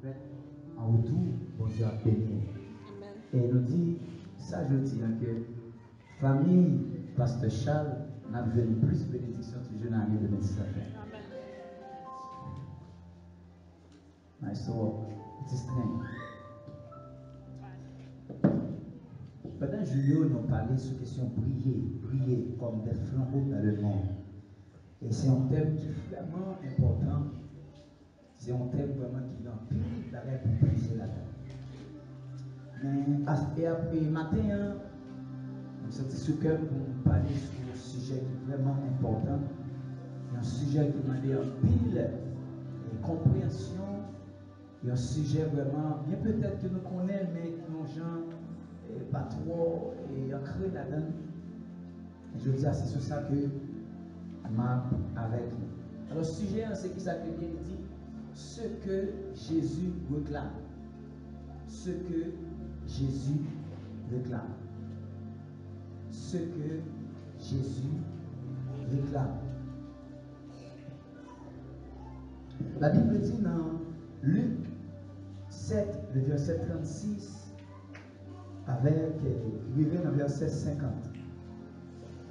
fait, en retour, bon Dieu a béni. Et il nous dit, ça je dis, hein, que famille Pasteur Charles n'a venu plus bénédiction de jeune année 2017. My soul, it is strange. Pendant Julio, nous parlé sur la question briller comme des flambeaux dans le monde. Et c'est un thème qui est vraiment important. C'est un thème vraiment qui est en pile d'arrêt pour briser la tête. Mais après matin, on s'est dit ce cœur pour parler sur un sujet qui est vraiment important. Un sujet qui m'a dit en pile et compréhension. Et un sujet vraiment, bien peut-être que nous connaissons, mais que nos gens pas trop et ancrés là-dedans. Et je veux dire, c'est sur ça que m'a avec nous. Alors, le sujet, c'est qui ça que bien dit, ce que Jésus réclame. Ce que Jésus réclame. Ce que Jésus réclame. La Bible dit dans Luc 7, le verset 36, avec arrivé dans le verset 50.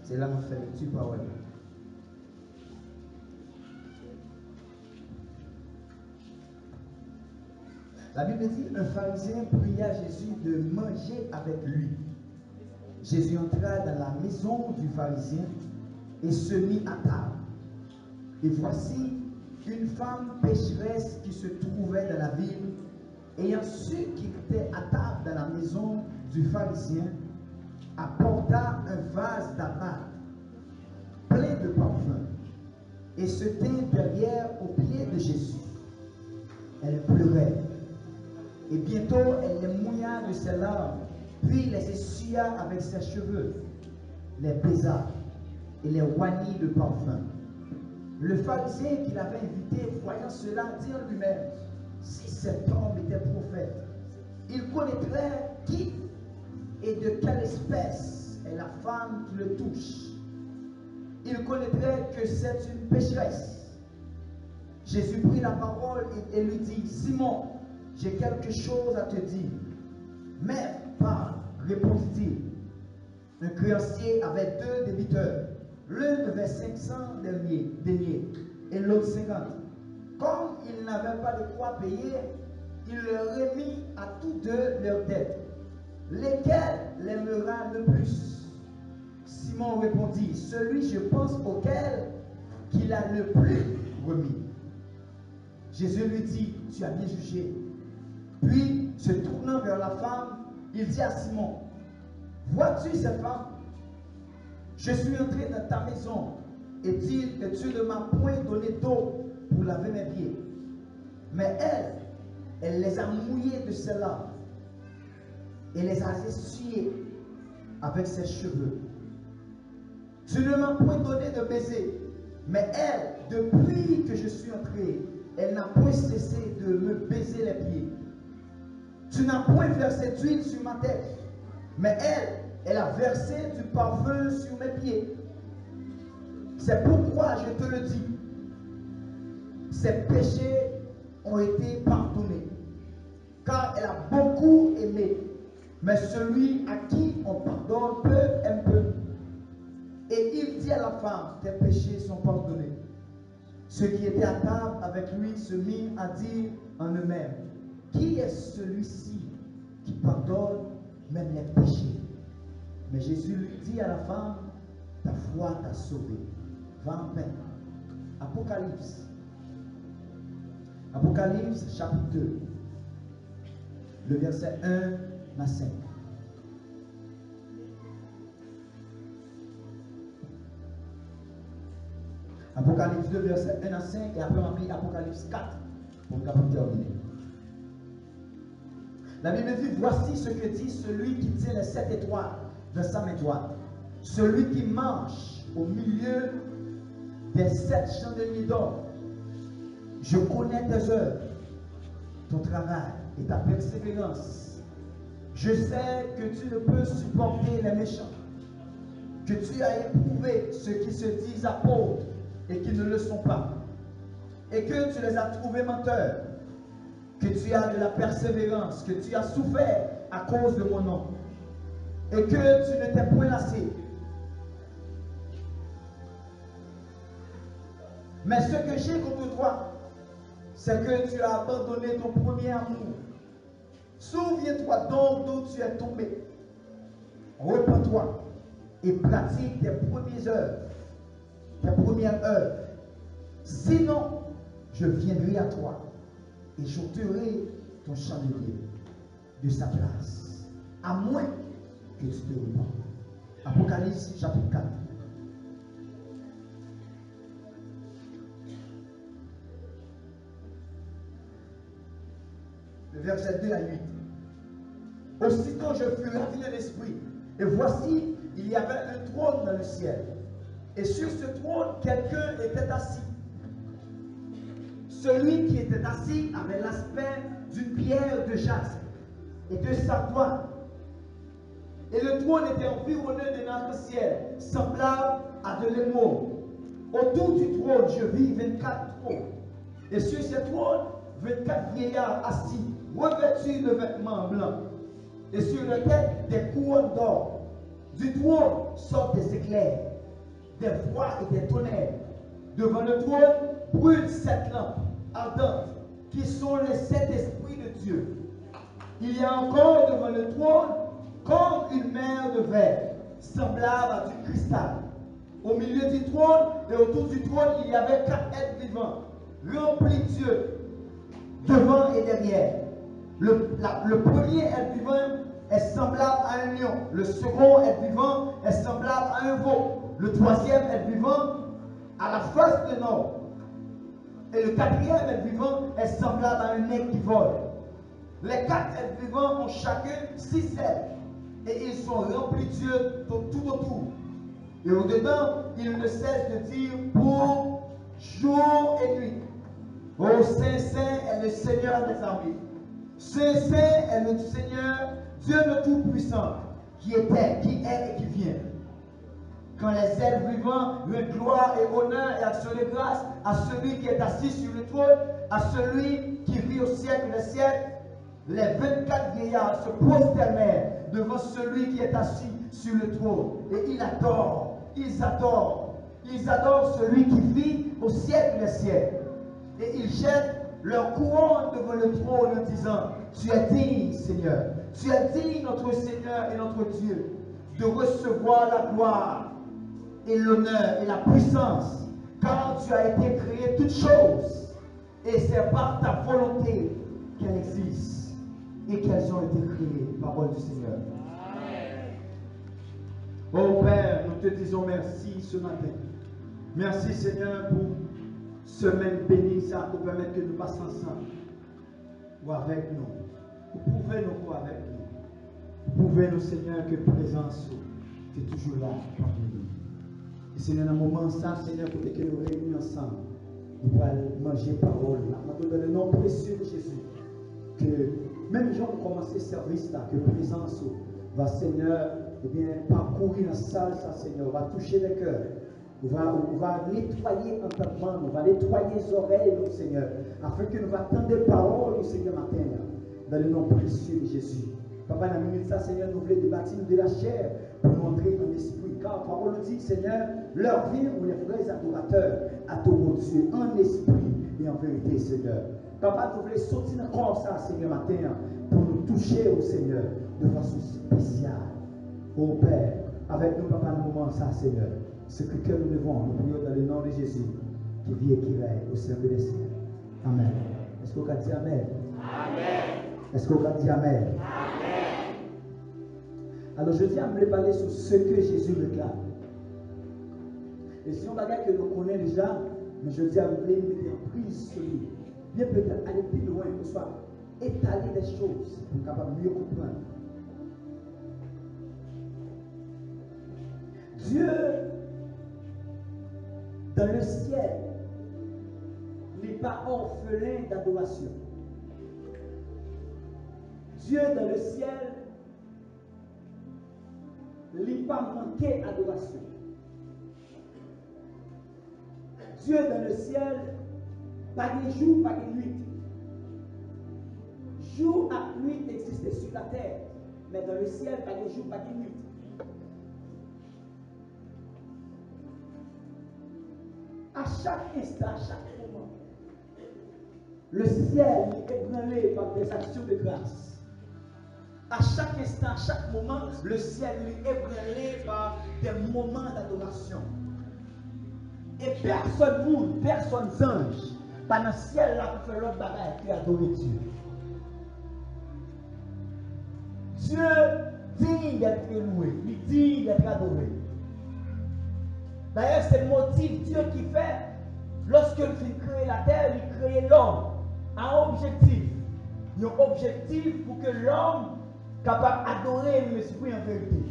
C'est là qu'on fait lecture parole. La Bible dit, un pharisien pria Jésus de manger avec lui. Jésus entra dans la maison du pharisien et se mit à table. Et voici une femme pécheresse qui se trouvait dans la ville, ayant su qu'il était à table dans la maison du pharisien, apporta un vase d'amande plein de parfum et se tint derrière aux pieds de Jésus. Elle pleurait et bientôt elle les mouilla de ses larmes, puis les essuya avec ses cheveux, les baisa et les oignit de parfum. Le pharisien qui l'avait invité, voyant cela, dit en lui-même, si cet homme était prophète, il connaîtrait qui et de quelle espèce est la femme qui le touche. Il connaîtrait que c'est une pécheresse. Jésus prit la parole et lui dit, Simon, j'ai quelque chose à te dire. Mais parle, répondit-il. Un créancier avait 2 débiteurs. L'un devait 500 deniers et l'autre 50. Comme il n'avait pas de quoi payer, il leur remit à tous deux leurs dettes. Lesquels l'aimera le plus? Simon répondit, celui, je pense, auquel qu'il a le plus remis. Jésus lui dit, tu as bien jugé. Puis, se tournant vers la femme, il dit à Simon, vois-tu cette femme? Je suis entré dans ta maison et tu ne m'as point donné d'eau pour laver mes pieds. Mais elle les a mouillés de ses larmes et les a essuyés avec ses cheveux. Tu ne m'as point donné de baiser, mais elle, depuis que je suis entré, elle n'a point cessé de me baiser les pieds. Tu n'as point versé d'huile sur ma tête, mais elle a versé du parfum sur mes pieds. C'est pourquoi je te le dis, ses péchés ont été pardonnés, car elle a beaucoup aimé, mais celui à qui on pardonne peu aime peu. Et il dit à la femme, tes péchés sont pardonnés. Ceux qui étaient à table avec lui se mirent à dire en eux-mêmes, qui est celui-ci qui pardonne même les péchés? Mais Jésus lui dit à la femme, ta foi t'a sauvé. Va en paix. Apocalypse. Apocalypse chapitre 2. Le verset 1 à 5. Apocalypse 2, verset 1 à 5. Et après on a mis Apocalypse 4 pour terminer. La Bible dit, voici ce que dit celui qui tient les 7 étoiles de sa main droite. Celui qui marche au milieu des 7 chandeliers d'or. Je connais tes œuvres, ton travail et ta persévérance. Je sais que tu ne peux supporter les méchants, que tu as éprouvé ceux qui se disent apôtres et qui ne le sont pas, et que tu les as trouvés menteurs, que tu as de la persévérance, que tu as souffert à cause de mon nom, et que tu ne t'es point lassé. Mais ce que j'ai contre toi, c'est que tu as abandonné ton premier amour. Souviens-toi donc d'où tu es tombé. Repens-toi et pratique tes premières œuvres, tes premières œuvres. Sinon, je viendrai à toi et j'ôterai ton chandelier de sa place, à moins que tu te repens. Apocalypse chapitre 4. Le verset 2 à 8. Aussitôt je fus ravi de l'esprit, et voici, il y avait un trône dans le ciel. Et sur ce trône, quelqu'un était assis. Celui qui était assis avait l'aspect d'une pierre de jaspe et de sardoine. Et le trône était environné d'un arc-ciel, semblable à de l'émeraude. Autour du trône, je vis 24 trônes. Et sur ces trônes, 24 vieillards assis, revêtus de vêtements blancs. Et sur leur tête, des couronnes d'or. Du trône sortent des éclairs, des voix et des tonnerres. Devant le trône brûlent 7 lampes ardentes, qui sont les 7 esprits de Dieu. Il y a encore devant le trône comme une mer de verre, semblable à du cristal. Au milieu du trône et autour du trône, il y avait 4 êtres vivants, remplis Dieu, devant et derrière. Le premier être vivant est semblable à un lion. Le second être vivant est semblable à un veau. Le troisième être vivant à la face d'un homme. Et le quatrième être vivant est semblable à un aigle qui vole. Les 4 êtres vivants ont chacun 6 ailes. Et ils sont remplis de Dieu tout autour. Et au-dedans, ils ne cessent de dire pour jour et nuit. Ô Saint, Saint est le Seigneur des armées. Saint, Saint est le Seigneur, Dieu le Tout-Puissant, qui était, qui est et qui vient. Quand les êtres vivants rendent gloire et honneur et action de grâce à celui qui est assis sur le trône, à celui qui vit au siècle des siècles, les 24 vieillards se prosternèrent devant celui qui est assis sur le trône. Et ils adorent celui qui vit au siècle des siècles. Et ils jettent leur couronne devant le trône en disant, tu es digne, Seigneur, tu es digne, notre Seigneur et notre Dieu, de recevoir la gloire et l'honneur et la puissance, car tu as été créé toutes choses, et c'est par ta volonté qu'elles existent et qu'elles ont été créées. Parole du Seigneur. Oh Père, nous te disons merci ce matin. Merci Seigneur pour semaine bénie, ça pour permettre que nous passions ensemble ou avec nous. Vous pouvez nous voir avec nous. Vous pouvez nous, Seigneur, que présence, tu es toujours là parmi nous. Et Seigneur, dans un moment ça, Seigneur, pour que nous réunis ensemble, nous allons manger parole. Dans le nom précieux de Jésus, que même gens ont commencé ce service là, que présence va, Seigneur, eh bien, parcourir la salle, ça, Seigneur, va toucher les cœurs. On va nettoyer l'entendement, on va nettoyer les oreilles, nous, Seigneur, afin que nous attendre des paroles, Seigneur, matin, dans le nom précieux de Jésus. Papa, dans la minute ça, Seigneur, nous voulons débattre de la chair pour nous entrer dans l'esprit. Car la parole nous dit, Seigneur, leur vie ou les vrais adorateurs adorent Dieu en esprit et en vérité, Seigneur. Papa, nous voulons sortir dans le corps ça, Seigneur, matin, pour nous toucher au Seigneur de façon spéciale. Ô Père, avec nous, Papa, dans le moment ça, Seigneur. Ce que nous devons, nous prions dans le nom de Jésus, qui vit et qui règne au sein des cieux. Amen. Est-ce qu'on a dit Amen? Amen. Est-ce qu'on a dit Amen? Amen. Alors je dis à me parler sur ce que Jésus réclame. Et si on regarde que nous connaissons déjà, mais je dis à me mettre en prise sur lui. Bien peut-être aller plus loin, pour soit étaler des choses pour capable mieux comprendre. Dieu dans le ciel n'est pas orphelin d'adoration. Dieu dans le ciel n'est pas manqué d'adoration. Dieu dans le ciel, pas de jour, pas de nuit. Jour et nuit existaient sur la terre, mais dans le ciel, pas de jour, pas de nuit. À chaque instant, à chaque moment, le ciel est ébranlé par des actions de grâce. À chaque instant, à chaque moment, le ciel est ébranlé par des moments d'adoration. Et personne monde, personne ange, pas dans le ciel là pour faire l'autre bagaille qui adorer Dieu. Dieu digne d'être loué, il digne d'être adoré. D'ailleurs, c'est le motif Dieu qui fait, lorsqu'il crée la terre, il crée l'homme. Un objectif. Un objectif pour que l'homme soit capable d'adorer l'esprit en vérité.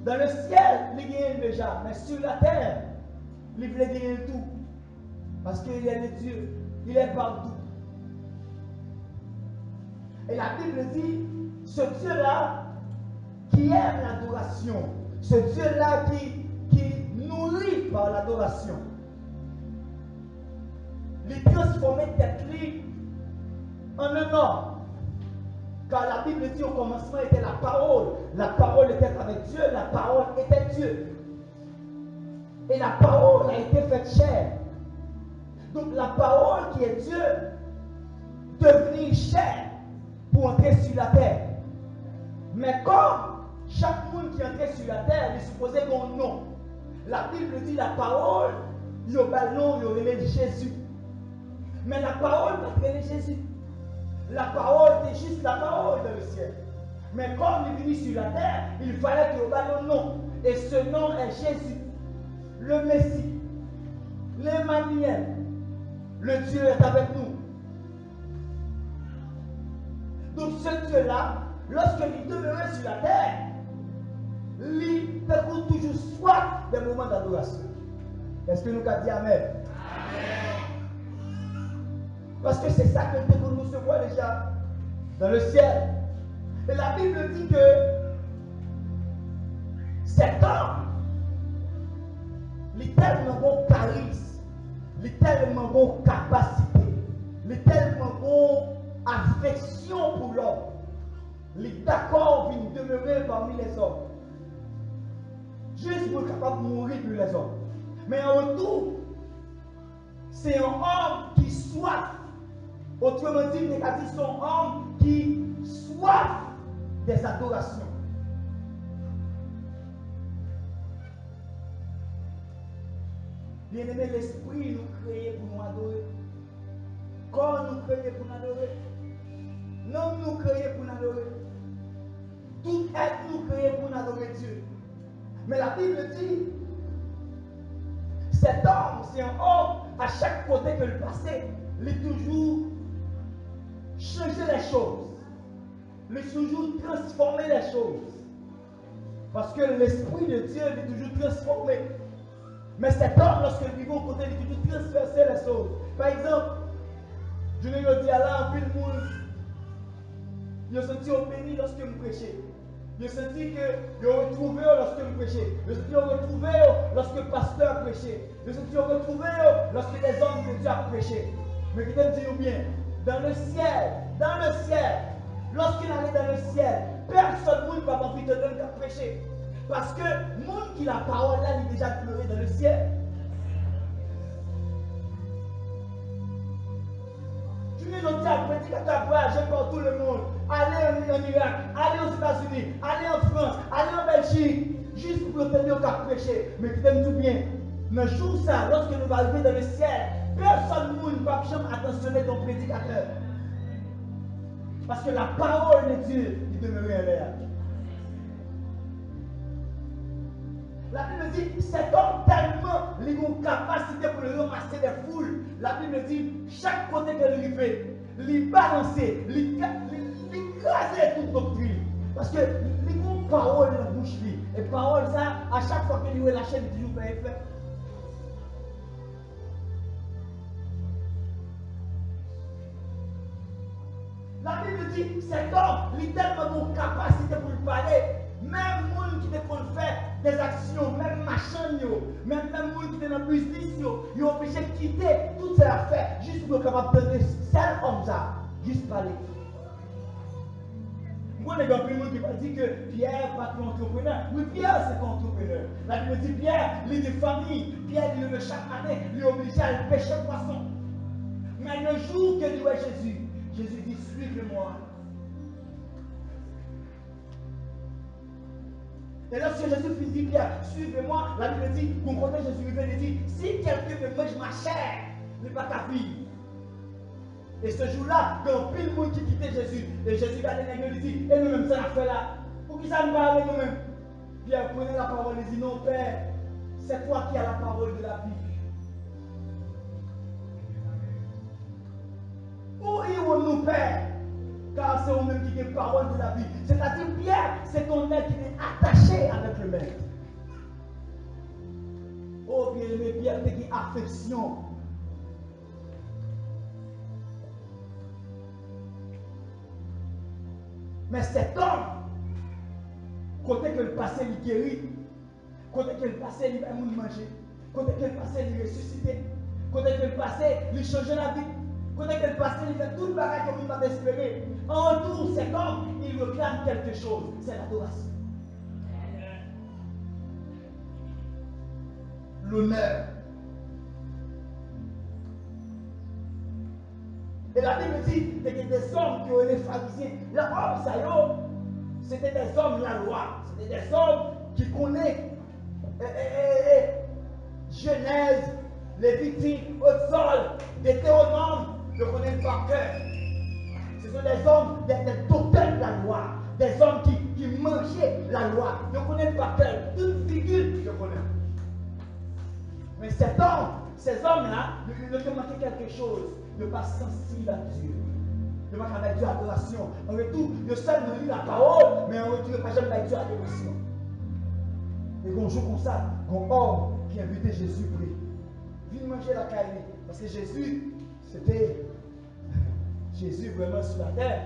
Dans le ciel, il gagne déjà, mais sur la terre, il veut gagner tout. Parce qu'il est le Dieu, il est partout. Et la Bible dit, ce Dieu-là qui aime l'adoration, ce Dieu-là qui nourrit par l'adoration, il transforme tête en un homme. Car la Bible dit au commencement était la parole était avec Dieu, la parole était Dieu. Et la parole a été faite chair. Donc la parole qui est Dieu, devenue chair pour entrer sur la terre. Mais comme chaque monde qui entrait sur la terre, il supposait qu'on nom. La Bible dit la parole, il y a un nom, il y aurait Jésus. Mais la parole n'a pas créé Jésus. La parole était juste la parole dans le ciel. Mais comme il est venu sur la terre, il fallait qu'il y ait un nom. Et ce nom est Jésus, le Messie, l'Emmanuel. Le Dieu est avec nous. Donc ce Dieu-là, lorsqu'il demeurait sur la terre, il découvre toujours soif des moments d'adoration. Est-ce que nous avons dit Amen? Parce que c'est ça que nous recevons déjà dans le ciel. Et la Bible dit que cet homme, il est tellement bon charisme, il est tellement bon capacité, il est tellement bon affection pour l'homme. Il est d'accord de demeurer parmi les hommes. Juste pour être capable de mourir pour les hommes. Mais en retour, c'est un homme qui soif. Autrement dit, les catholiques sont hommes qui soif des adorations. Bien-aimé, l'esprit nous crée pour nous adorer. Corps nous crée pour nous adorer. Non, nous crée pour nous adorer. Tout être nous crée pour nous adorer Dieu. Mais la Bible dit, cet homme, c'est un homme, à chaque côté que le passé, il est toujours changer les choses. Il est toujours transformer les choses. Parce que l'Esprit de Dieu est toujours transformé. Mais cet homme, lorsqu'il vit au côté, il est toujours transverser les choses. Par exemple, je ne le dis à là, en le monde, il a senti au béni lorsque je prêchais. Il a senti que il a retrouvé lorsque je prêchais. Il a senti qu'il a retrouvé lorsque le pasteur prêchait. Il a senti qu'il a retrouvé lorsque les hommes de Dieu a prêché. Mais qui t'aime dire bien, dans le ciel, lorsqu'il allait dans le ciel, personne ne va pas envie de donner qu'à prêcher. Parce que le monde qui la parole là, il est déjà pleuré dans le ciel. Tu ne nous dis à prédicateur voyager par tout le monde. Allez en Irak, allez aux États-Unis, allez en France, allez en Belgique, juste pour obtenir qu'à prêcher. Mais qui t'aime tout bien. Mais jour ça, lorsque nous allons arriver dans le ciel, personne ne va jamais attentionner ton prédicateur. Parce que la parole de Dieu est demeurée en l'air. La Bible dit, cet homme tellement il a une capacité pour le ramasser des foules. La Bible dit, chaque côté que lui fait, lui balancer, lui écraser toute doctrine. Parce que il a une parole dans la bouche. Et parole ça, à chaque fois que lui est lâché, il toujours fait effet. La Bible dit, cet homme, il a tellement de capacité pour lui parler. Même les gens qui te faire des actions, même machin, même les gens qui sont dans le business, ils sont obligés de quitter toutes ces affaires juste pour être capable de donner seul homme ça. juste parler. Moi, il y a un peu de monde qui va dire que Pierre n'est pas un entrepreneur. Oui, Pierre, c'est un entrepreneur. La Bible dit Pierre, il est de famille. Pierre, il est chaque année, il est obligé à pêcher poisson. Mais le jour que lui voit Jésus, Jésus dit suivez-moi. Et lorsque Jésus dit Pierre, suivez-moi, la Bible dit, pour côté Jésus il dit, si quelqu'un me mange ma chair, il n'est pas ta vie. Et ce jour-là, il y a pile de monde qui quittait Jésus. Et Jésus va les il dit, et nous-mêmes, ça l'a fait là. Pour qui ça nous parle nous-mêmes? Pierre prenait la parole et dit, non, Père, c'est toi qui as la parole de la vie. Où irons-nous, Père? Car c'est nous-mêmes qui avons la parole de la vie. C'est-à-dire, Pierre, c'est ton être qui est attaché avec le Maître. Oh, bien-aimé, Pierre, c'est une affection. Mais cet homme, côté que le passé lui guérit, côté que le passé lui fait manger, côté que le passé lui ressusciter, côté que le passé lui changer la vie, côté que le passé lui fait tout le bagage comme il va espérer. En retour, cet homme, il réclame quelque chose, c'est l'adoration. L'honneur. Et la Bible dit que des hommes qui ont les pharisiens, les hommes, ça y est, c'était des hommes de la loi, c'était des hommes qui connaissent Genèse, Lévitique, Exode, Deutéronome, le connaissent par cœur. Ce sont des hommes, des docteurs de la loi, des hommes qui mangeaient la loi, ils connaissent par cœur, une virgule, je connais. Mais ces hommes-là, ils ont manqué quelque chose. Ne pas sensible à Dieu. Ne pas avec Dieu adoration. En retour, le seul nous lit la parole, mais en retour, il ne pas jamais avec Dieu adoration. Et quand on joue comme ça, quand homme qui invitait Jésus prie, viens manger la carne. Parce que Jésus, c'était Jésus vraiment sur la terre.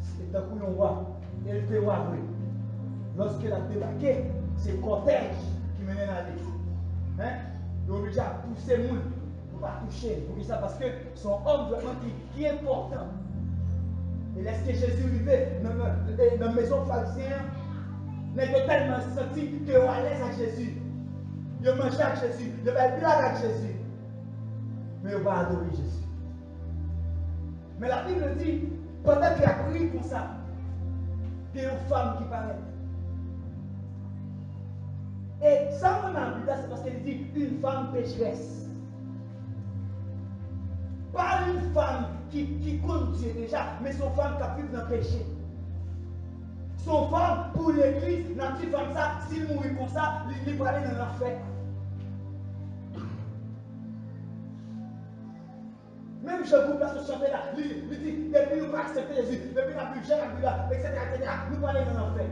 C'était un coup on voit. Et il était roi. Lorsqu'il a débarqué, c'est le cortège qui menait à l'île. Hein? Il est obligé à pousser le monde. Pas toucher, pour ça, parce que son homme vraiment qui est important. Et lorsque Jésus arrivait dans la maison pharisienne, il a tellement senti qu'il est à l'aise avec Jésus. Il mangeait avec Jésus, il va être blague avec Jésus. Mais il va adorer Jésus. Mais la Bible dit, pendant qu'il a prié comme ça, il y a une femme qui paraît. Et ça, on a vu là, c'est parce qu'elle dit une femme pécheresse. Pas une femme qui compte Dieu déjà, mais son femme qui a vécu dans le péché. Son femme, pour l'église, dans petite femme ça, s'il mourit comme ça, il va aller dans l'enfer. Même je vous place ce chanter là, il dit, depuis nous pas accepter Jésus, depuis la plus jeune, etc., nous va aller dans l'enfer.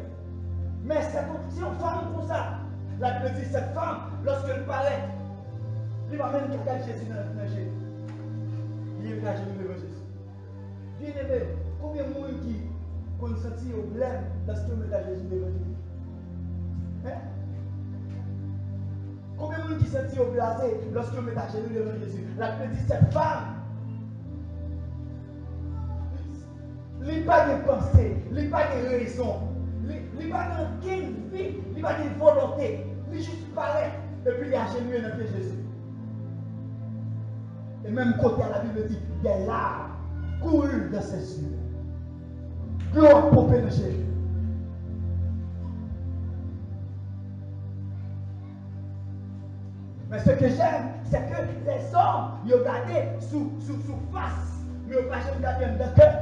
Mais c'est une femme comme ça. La Bible dit, cette femme, lorsqu'elle paraît, il va même cacher Jésus dans le Jésus. Il est à genoux devant Jésus. Bien aimé, combien de monde qui ont senti au blême lorsqu'ils mettent à Jésus devant Jésus? Hein? Combien de monde qui senti au blasé lorsqu'ils mettent à genoux devant Jésus? La Bible dit cette femme, il n'y a pas de pensée, il n'y a pas de raison, il n'y a pas d'aucune vie, il n'y a pas de volonté. Il juste paraît et puis il est à genoux dans le pied de Jésus. Et même côté à la Bible dit, des larmes coulent dans ses yeux. Gloire pour Jésus. Mais ce que j'aime, c'est que les hommes, ils ont gardé sous face, mais ils n'ont pas jamais gardé dans le cœur.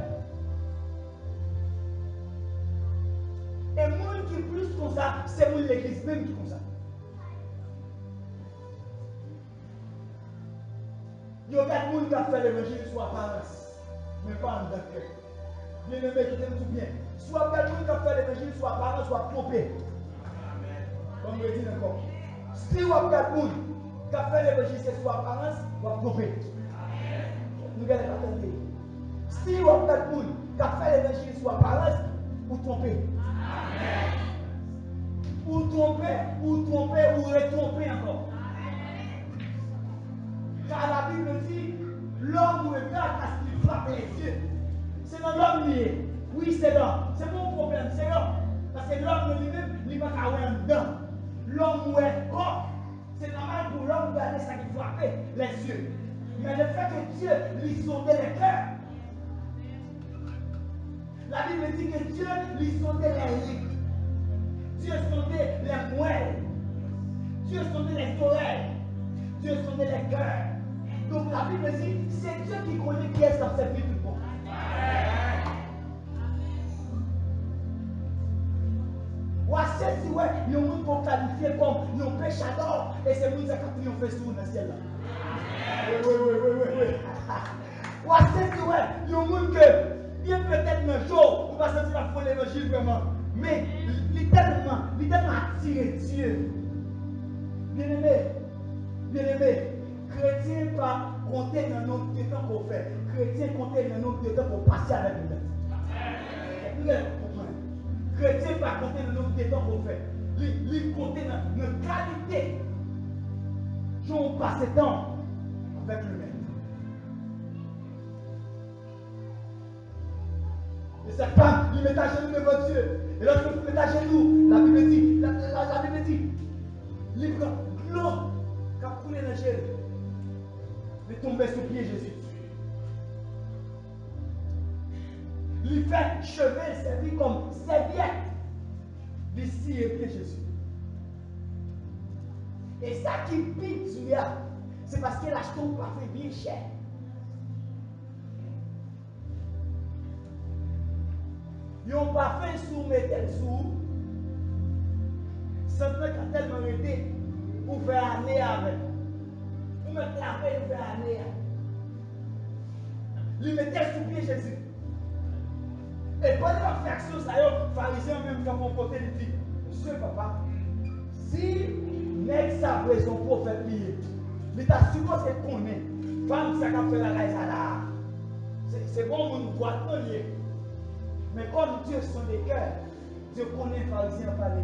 Et moi qui plus comme ça, c'est moi l'église même qui comme ça. Il y a des gens qui ont fait l'évangile sur apparence, mais pas en cœur. Bien aimé, qui t'aime tout bien. Soit des gens qui ont fait l'évangile sur apparence, soit trompé. On me dit encore. Si vous avez des gens qui ont fait l'évangile sur apparence, soit trompé. Nous allons attendre. Si vous avez des gens qui ont fait l'évangile sur apparence, vous trompez. Ou tromper, ou retromper encore. Car la Bible dit, l'homme regarde à ce qu'il frappe les yeux. C'est dans l'homme lié. Oui, c'est l'homme. C'est mon problème, c'est l'homme. Parce que l'homme lui-même, il va pas avoir dedans. L'homme est corps. C'est normal pour l'homme de regarder ça qui frappe les yeux. Mais le fait que Dieu lui sondait les cœurs. La Bible dit que Dieu lui sondait les lits. Dieu sondait les moelles. Dieu sondait les oreilles. Dieu sondait les cœurs. Donc la Bible dit, c'est Dieu qui connaît qui est dans cette vie du bon. Voici si ouais, nous nous qualifier comme nos péchadors et c'est nous qui avons fait sous le ciel là. Oui. Voici si ouais, nous nous que bien peut-être un jour, on va sentir la foi de l'évangile vraiment. Mais littéralement attiré Dieu. Bien-aimé, chrétien pas compter dans le nombre de temps qu'on fait. Chrétien compter dans le nombre de temps qu'on passe avec nous. Chrétien pas compter dans le nombre de temps qu'on fait. Il compter dans notre qualité. J'en passe temps avec le Maître. Et cette femme, il met à genoux devant Dieu. Et lorsque vous mettez à genoux, la Bible dit, il prend l'eau qui a coulé dans le gel. Il tombe sous pied Jésus. Il fait chevet servi comme serviette. Il scie pied Jésus. Et ça qui pique sur lui, c'est parce qu'il achète un parfum bien cher. Il y a un parfum sous mettez sous. C'est vrai qu'il a tellement été pour faire année avec. Pour mettre la paix pour faire année. Il mettait sous pied Jésus. Et pendant la fraction, ça y est, les pharisiens même qui ont porté le dit, monsieur papa, si n'est ça son prophète lié, mais t'as supposé qu'on est, femme ça qui fait la raison là. C'est bon, on nous voit non lié. Mais comme Dieu sont des cœurs, Dieu connaît les pharisiens parler.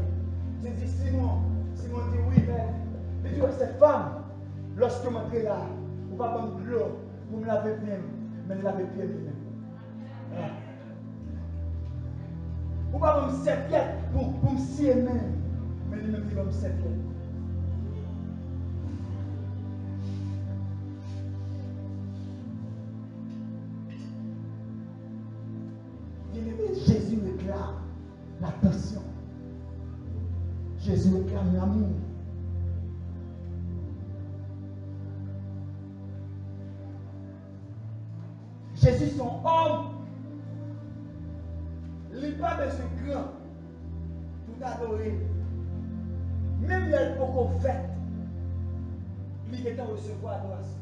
Dieu dit Simon dit oui, mais il dit cette femme, lorsque je m'entre là, on va prendre de l'eau pour me laver bien, mais me laver pied lui-même. On va prendre une serviette pour me scier même, mais lui-même il va me serviette. Jésus réclame l'attention. Jésus réclame l'amour. Jésus, son homme, il n'est pas besoin grand pour adorer. Même les beaucoup fait, il est en recevoir adoration.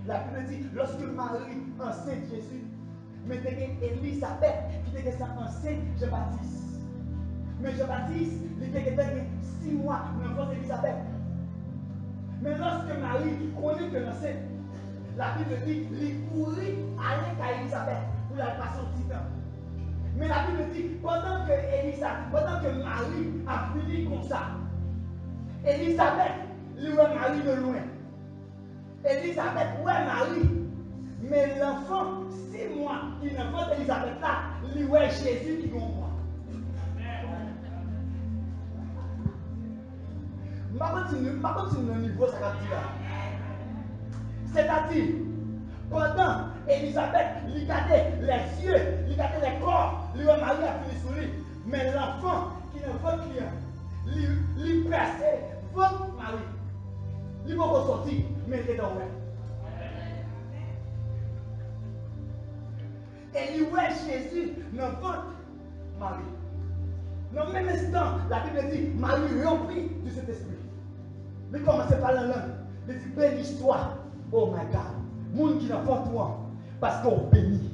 La Bible dit, lorsque Marie enseigne Jésus, mais Élisabeth qui était enceinte Jean-Baptiste. Mais Jean-Baptiste, il était 6 mois dans l'enfance d'Élisabeth. Mais lorsque Marie connaît que l'enceinte, la Bible dit, il courit aller à Élisabeth pour la passer au petit temps. Mais la Bible dit, pendant que Marie a fini comme ça, Élisabeth lui voit Marie de loin. Élisabeth voit Marie. Mais l'enfant, 6 mois, qui n'est pas d'Élisabeth là, lui voit Jésus qui comprend. Je continue le niveau, ça va dire. C'est-à-dire, pendant Élisabeth, il regardait les yeux, il regardait les corps, lui Marie a fini sur lui. Mais l'enfant qui n'est pas client, lui perçait votre Marie. Il va ressortir, mais il est dans le. Et il voit Jésus dans votre Marie. Dans le même instant, la Bible dit, Marie remplie de cet esprit. Mais commencez par la langue. Il dit, bénis-toi. Oh my God. Monde qui n'a pas toi. Parce qu'on bénit.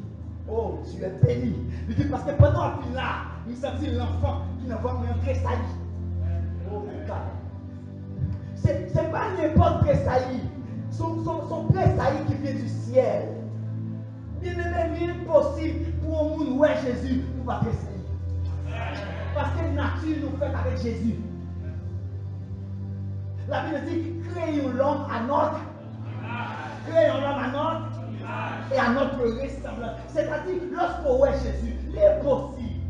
Oh, tu es béni. Il dit, parce que pendant qu'il là, nous sommes l'enfant qui n'a pas un tressailli. Oh my God. C'est pas n'importe tressailli. Son tressailli qui vient du ciel. Il n'est même impossible pour un monde où est Jésus pour pas tressaillir. Parce que la nature nous fait avec Jésus. La Bible dit, créons l'homme à notre. Créons l'homme à notre. et à notre ressemblance. C'est-à-dire, lorsqu'on voit Jésus, l'impossible.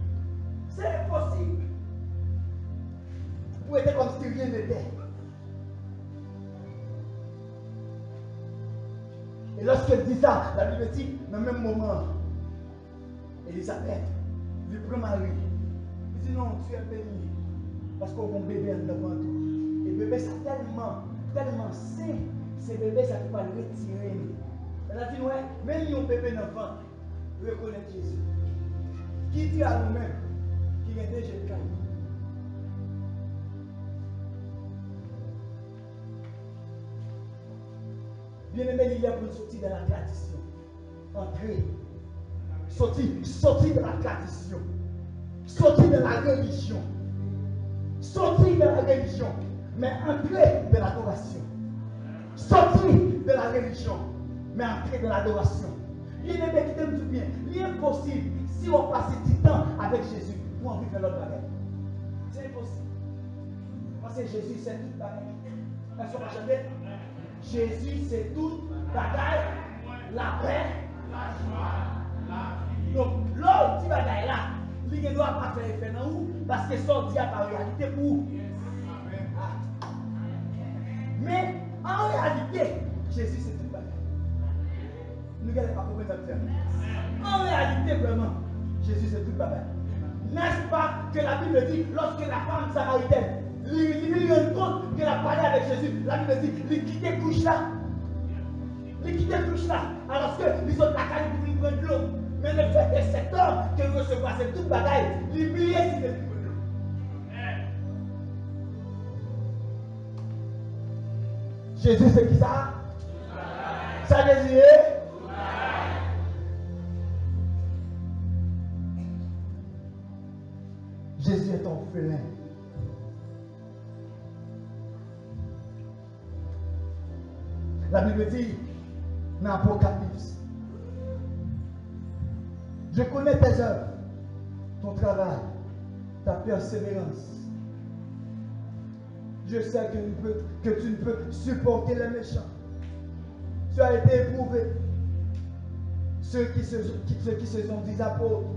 C'est impossible. Pour être comme si rien n'était. Et lorsqu'elle dit ça, la Bible dit, dans le même moment, Elisabeth lui prend Marie. Il dit non, tu es bénie. Parce qu'on a un bébé devant tout. Et le bébé, c'est tellement sain. Ce bébé, ça ne peut pas le retirer. Elle a dit, ouais, même si on bébé dans le ventre, reconnaît Jésus. Qui dit à nous-mêmes qu'il est déjà le cas? Bien aimé, il y a pour sortir de la tradition. Entrer. Sortir de la tradition. Sortir de la religion. Sortir de la religion. Mais entrer de l'adoration. Sortir de la religion. Mais entrer de l'adoration. Bien aimé, qui t'aime tout bien. Il est impossible, si on passe du temps avec Jésus, pour en vivre l'autre bagage. C'est impossible. Parce que Jésus, c'est tout bagage. Est-ce qu'on va chanter? Jésus, c'est tout bagaille, la paix, la joie, la vie. Donc, l'autre petit bagaille là, il ne doit pas faire effet dans vous, parce que ça dit à la réalité pour vous. Ah. Mais, en réalité, Jésus, c'est tout bagaille. Nous n'avons pas compris ça. En réalité, vraiment, Jésus, c'est tout bagaille. N'est-ce pas que la Bible dit, lorsque la femme samaritaine, il rend compte qu'elle a parlé avec Jésus. La Bible dit, il quitte le couche là. Il quitte le couche là. Alors que les autres la caille pour prendre de l'eau. Mais le fait que cet homme qui recevra cette toute bagaille, il brillait s'il ne prend de l'eau. Jésus, c'est qui ça? Ça désire? Jésus est orphelin. La Bible dit dans l'Apocalypse, je connais tes œuvres, ton travail, ta persévérance. Je sais que tu ne peux supporter les méchants. Tu as été éprouvé. Ceux qui se sont des apôtres,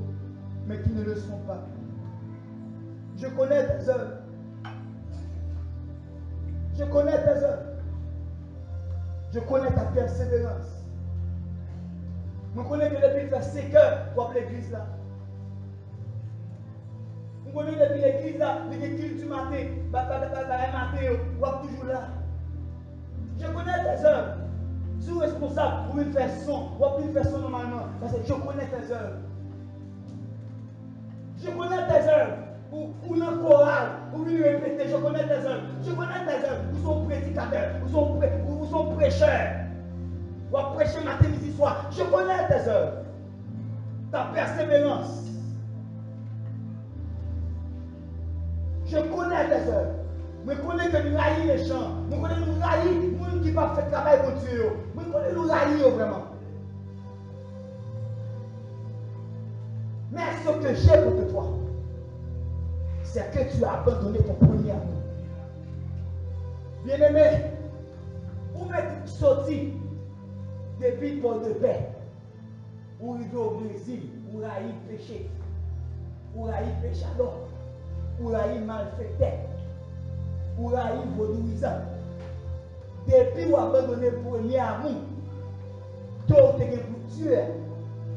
mais qui ne le sont pas. Je connais tes œuvres. Je connais tes œuvres. Je connais ta persévérance. Je connais que depuis faire 5 heures pour l'église là. Je connais depuis l'église là, les culte du matin, ou toujours là. Je connais tes œuvres. Je suis responsable pour une faire son, ou une faire son normalement. Parce que je connais tes œuvres. Je connais tes œuvres. Ou une chorale, ou une répéter, je connais tes œuvres. Je connais tes œuvres. Vous sont prédicateurs, vous sont prêcheurs. Ou à prêcher matin, midi, soir. Je connais tes œuvres. Ta persévérance. Je connais tes œuvres. Je connais que nous haïs les gens. Je connais que nous haïs les gens qui ne font pas le travail pour Dieu. Je connais que nous haïs vraiment. Mais ce que j'ai pour toi, c'est que tu as abandonné ton premier amour. Bien-aimé, où m'êtes sorti depuis Port de Paix, ou arrivé au Brésil, ou haï péché, ou haï péchador, ou haï malfaiteur, ou haï vaudouisant. Depuis ou abandonné le premier amour, tout est pour tuer,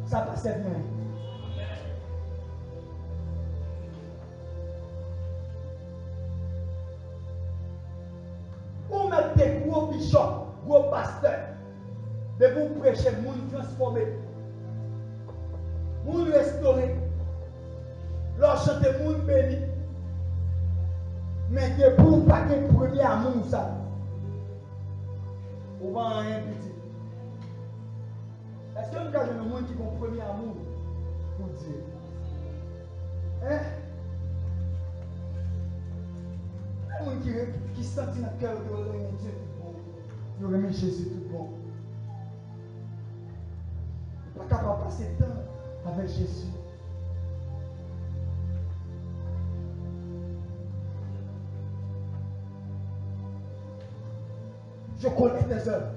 ça passe bien. Ou mettre des gros bishops, gros pasteurs, de vous prêcher, vous transformer, vous restaurer, leur chanter, vous béni. Mais de vous pas de premier amour, ça. Vous va rien petit. Est-ce que nous avons un monde qui a un premier amour pour Dieu? Hein? Un monde qui sentit dans le cœur de remettre Dieu tout bon, de remettre Jésus tout bon. Pas capable de passer le temps avec Jésus. Je connais tes œuvres.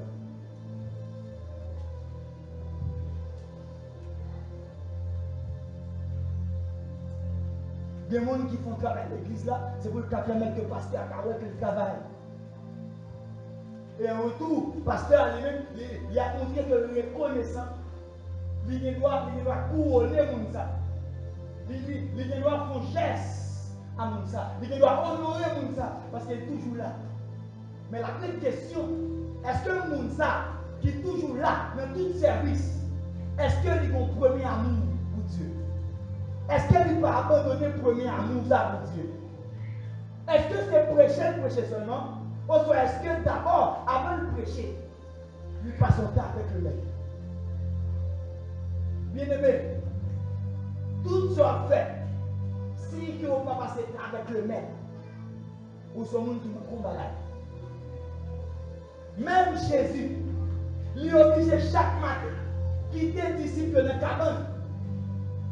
Il y a des gens qui font travail à l'église là, c'est pour le permettre que le pasteur a qu'il travaille. Et en retour, le pasteur lui-même, il a montré que le reconnaissant, il doit couronner les gens. Il doit faire un geste à mon ça. Il doit honorer mon ça parce qu'il est toujours là. Mais la vraie question, est-ce que mon ça qui est toujours là dans tout service, est-ce qu'il a un premier amour pour Dieu? Est-ce qu'il peut abandonner le premier amour pour Dieu? Est-ce que c'est prêcher seulement? Ou soit est-ce que d'abord, avant de prêcher, lui passe son temps avec le maître? Bien aimé, tout soit fait. Si vous ne pas passer avec le maître, ou ce monde qui vous combat. Même Jésus, il est obligé chaque matin, quitter les disciples dans la cabane.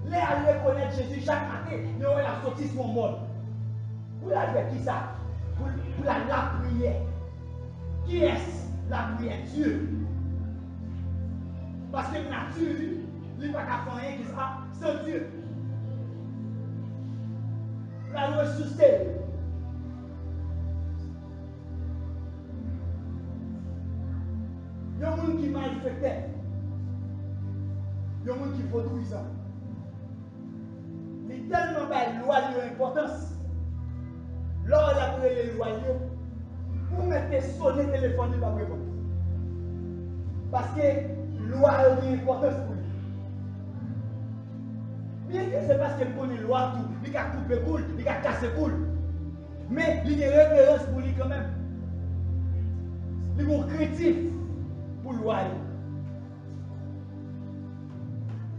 Les aller connaître Jésus chaque matin, il a sorti son monde. Pour la faire qui ça? Pour la prière. Qui est-ce la prière? Dieu. Parce que la nature, il n'y a pas qu'à faire rien qui ça, c'est Dieu. La ressource. Il y a des gens qui malfaitent. Il y a des gens qui produisent. Il y a tellement de lois d'importance. Lors de les lois, vous mettez sonner le téléphone, il va répondre. Parce que loi a une importance pour lui. Bien que c'est parce qu'il connaît la loi, il a coupé le coule, il a cassé le coule. Mais il y a une référence pour lui quand même. Il est critique pour la loi.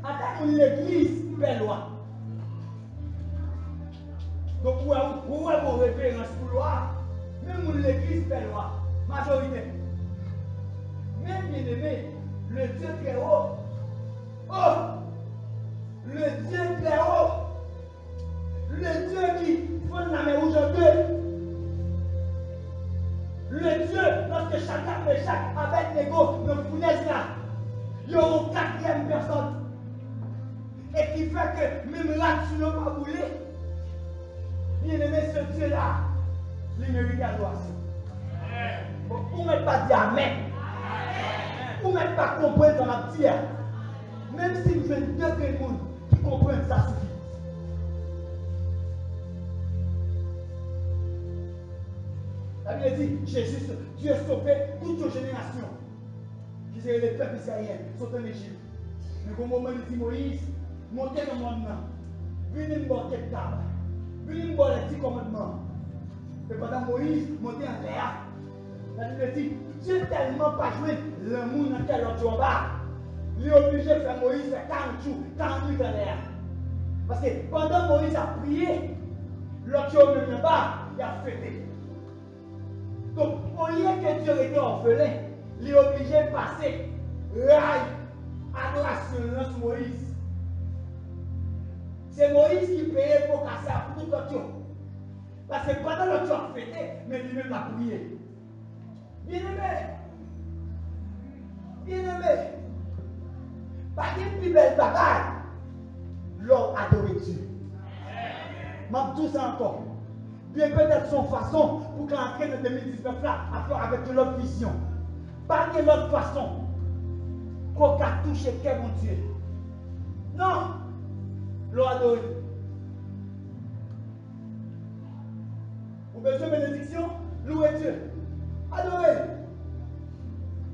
En l'église, il fait loi. Donc, vous avez vos références pour la loi. Même l'église fait loi. Majorité. Même bien aimé, le Dieu très haut. Oh! Le Dieu très haut. Le Dieu qui fonde la mer rouge en deux. Le Dieu, lorsque chacun fait chaque avec l'égo, le fournaise là, il y a une quatrième personne. Et qui fait que même là, tu n'as pas voulu. Bien aimé, ce Dieu-là, il mérite la gloire. Vous ne pas dire Amen. Vous ne pas comprendre dans la pierre. Même si vous êtes deux personnes qui comprennent, ça suffit. La Bible dit, Jésus, Dieu sauvait toute une génération. Qui étaient les peuples israéliens, sont en Égypte. Mais au moment où il dit Moïse, montez dans mon nom. Venez me voir quelque table. Venez me voir les 10 commandements. Et pendant Moïse montait en l'air, la Bible dit, Dieu tellement pas joué le monde dans lequel on joue bas. Il est obligé de faire Moïse faire 40 jours, 40 nuits en l'air. Parce que pendant Moïse a prié, l'autre jour même là-bas, il a fêté. Donc, au lieu que Dieu était orphelin, il est obligé de passer rail, adoration sur Moïse. C'est Moïse qui payait pour casser pour tout l'autre. Parce que pendant l'autre jour a fêté, mais lui-même a prié. Bien-aimé, bien-aimé, pas de plus belle bagaille, l'homme adore Dieu. Même tout ça encore. Bien peut-être son façon pour qu'entrer dans 2019 là, à faire avec une autre vision. Pas de l'autre façon qu'on a touché quel mon Dieu. Non, l'homme adore. Vous avez besoin de bénédiction, louez Dieu. Adorez.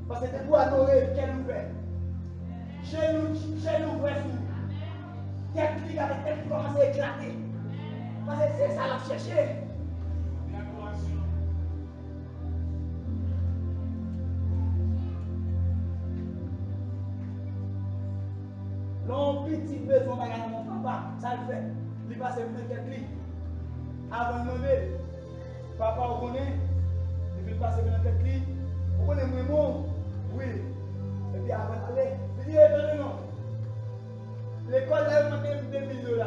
Parce que c'est pour adorer qu'elle nous fait. Chez nous, vrai sous. Tête qui avec tête qui commence à éclater. Parce que c'est ça la chercher. L'on petit besoin de gagner mon papa, ça le fait. Il passe une tête li. Avant de demander, papa, vous connaissez? Il veut passer une tête li. Vous connaissez mon mot? Oui. Et puis avant d'aller, il dit, non, non. L'école là, il m'a donné $2000.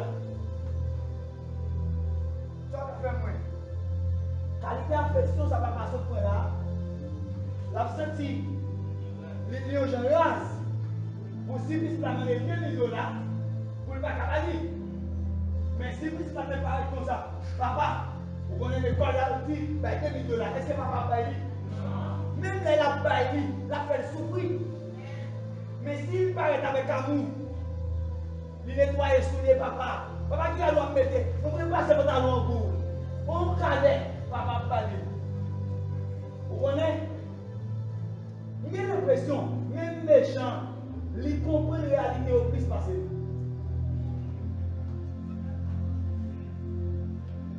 Ça va faire moins. Qualité affection, ça va passer au point là. L'absenti, les gens race, pour si vous avez $2000 pour le bac à Mais si vous ne pas comme ça, papa, vous connaissez l'école là, vous dites, bah, $2 000. Est-ce que papa paye? Même les la paye, la fait souffrir. Mais s'il paraît avec amour, il nettoie sous les papa. Papa qui a doit mettre, on ne peut pas se mettre à l'encours. On cadet, papa parle. Vous connaissez? J'ai l'impression, même méchant, il comprend la réalité au plus passé.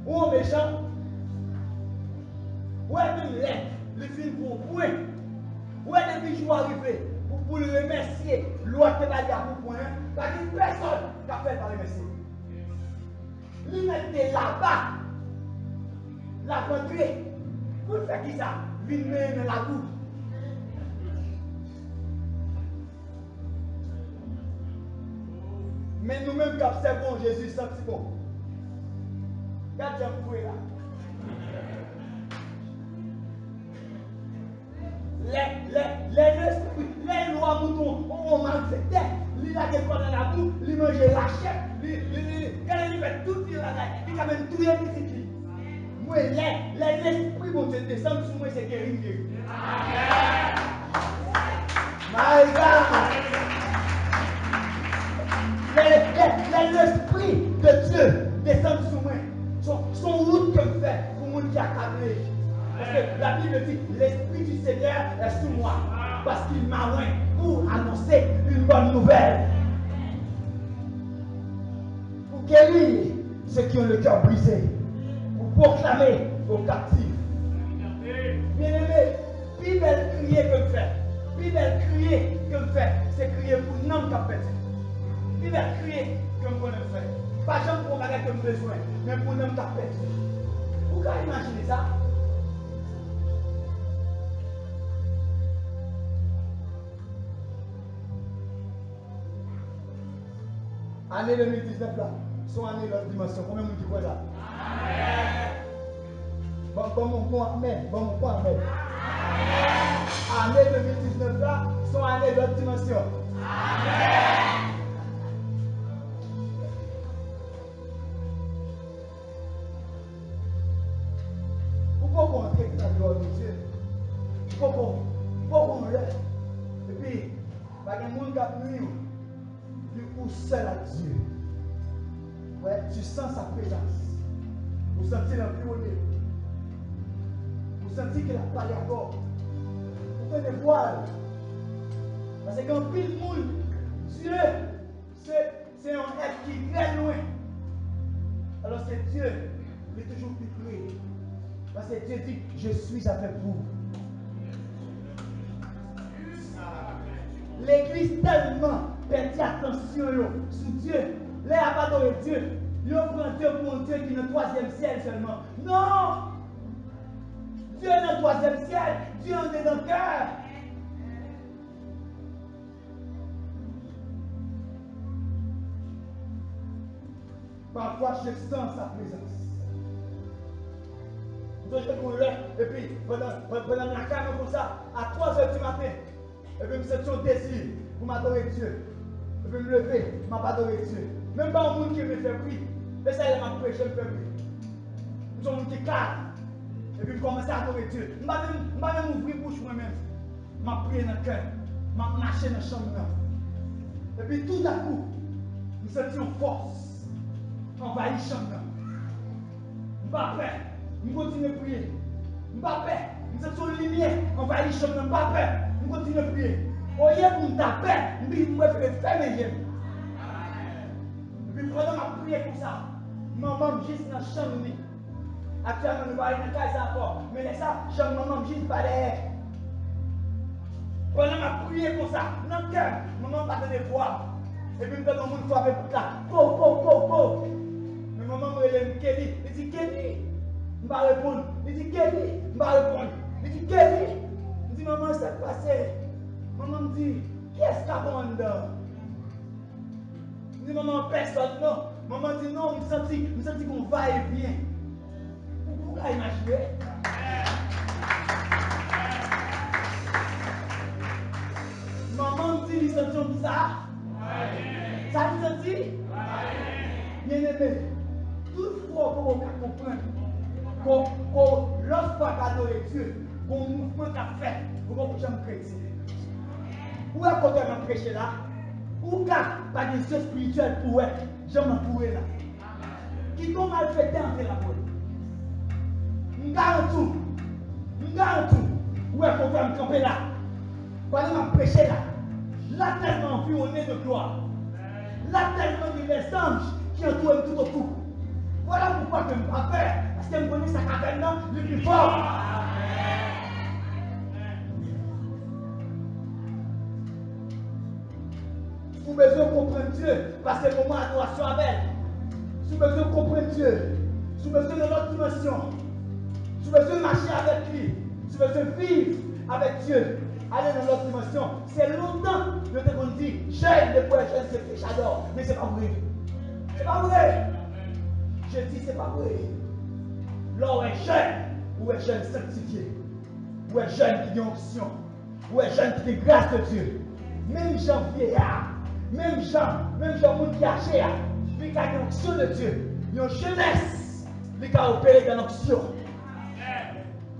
Ou méchant, ou même l'air, le film pour point. Ou depuis que je suis arrivé, pour le remercier, l'autre va dire pour point, parce qu'il n'y a personne qui a fait par remercier. Il était là-bas, la rentrée, pour faire qui ça? Il met dans la boue. Mais nous-mêmes qui observons Jésus, c'est bon. Regarde, j'ai là. Les esprits, les lois moutons, on malfaitait. Il a des corps dans la boue, il mangeait la chair, il fait tout il a même tout les petits. Moi, les esprits vont descendre sur moi, c'est guéri. My God! L'esprit de Dieu descend sur moi. Son route que je fais pour mon qui a câblé. Parce que la Bible dit, l'Esprit du Seigneur est sur moi. Parce qu'il m'a oint pour annoncer une bonne nouvelle. Pour guérir ceux qui ont le cœur brisé. Pour proclamer aux captifs. Bien-aimé, plus belle crier que je fais. Plus belle crier que je fais. C'est crier pour non capter. Plus belle crier que je connais faire. Pas jamais pour bagage que j'ai besoin, mais pour non capter. Vous pouvez imaginer ça? Année 2019 là, son année de dimension, combien de monde qui croit là? Bon, amen. Bon, amen. Année 2019 là, son année de dimension. Pourquoi on entrer dans la gloire de Dieu? Pourquoi on reste? Et puis, il y a des gens qui ont nuit. Ou seul à Dieu. Ouais, tu sens sa présence. Vous sentez l'environnement. Vous sentez qu'il a parlé encore. Vous faites des voiles. Parce que quand pile monde, Dieu, c'est un être qui est très loin. Alors c'est Dieu, il est toujours plus près. Parce que Dieu dit, je suis avec vous. L'église tellement perdu attention sur Dieu. Les a adoré Dieu. Ils ont pris Dieu pour un Dieu qui est dans le 3e ciel seulement. Non! Dieu est dans le 3e ciel. Dieu est dans le cœur. Parfois, je sens sa présence. Et puis, pendant la cave comme ça, à 3h du matin, et puis, je me sens un désir pour m'adorer Dieu. Je vais me lever, je vais m'adorer Dieu. Même pas un monde qui me fait prier. Et ça, il m'a prêché, je me fais prier. Je suis un monde qui calme. Et puis, je commence à adorer Dieu. Je ne vais pas même ouvrir la bouche moi-même. Je vais prier dans le cœur. Je vais marcher dans la chambre. Et puis, tout à coup, je me sens une force. Envahir la chambre. Je ne vais pas peur. Je continue à prier. Je ne vais pas peur. Je me sens une lumière. Envahir la chambre. Je ne vais pas peur. Je continue à prier. Au lieu pour me taper, je me fais faire mes yeux. Puis pendant ma prière comme ça, maman juste dans la chambre. Actuellement, nous ne parlons pas de casa encore. Mais laisse ça, chambre maman juste pas derrière. Pendant ma prière comme ça, dans le cœur, maman va te voir. Et puis, quand maman frappe pour là, po. Mais maman me relève Kelly. Il dit Kelly. Je ne vais pas répondre. Il dit Kelly. Je ne vais pas répondre. Il dit Kelly. Il dit maman, c'est passé. Maman me dit, qui est-ce qui a bon dedans? Je dis, maman, personne, non. Maman dit, non, je me sens qu'on va et vient. Vous pouvez imaginer? Maman me dit, il sent bizarre. Ça me sent? Bien aimé, Toutefois, vous pouvez comprendre que lorsqu'on adore Dieu, qu'on mouvement qu'a fait, vous pouvez jamais chrétien. Où est-ce qu'on va prêcher là? Ou pas de Dieu spirituel pour être, jamais trouvé là. Qui t'ont mal fait entrer la porte. M'garantou. Où est-ce qu'on va me camper là? Pendant que je prêche là, là tellement environné de gloire. Là tellement de les anges qui entourent tout autour. Voilà pourquoi je ne me pas peur. Parce que je connais sa caverne le plus fort. Vous avez besoin de comprendre Dieu, parce que le moment d'adoration avec. Vous avez besoin de comprendre Dieu. Vous avez besoin de notre dimension. Vous avez besoin de marcher avec lui. Vous avez besoin de vivre avec Dieu. Aller dans notre dimension. C'est longtemps que je te dis, jeune, le point jeune, c'est j'adore. Mais c'est pas vrai. C'est pas vrai. Je dis, c'est pas vrai. Là où est jeune, où est jeune sanctifié, où est jeune qui a onction, où est jeune qui a grâce de Dieu. Même Jean vieillard, même Jean, monde qui a cher, lui qui a l'onction de Dieu. Il y a une jeunesse, lui qui a opéré dans l'onction.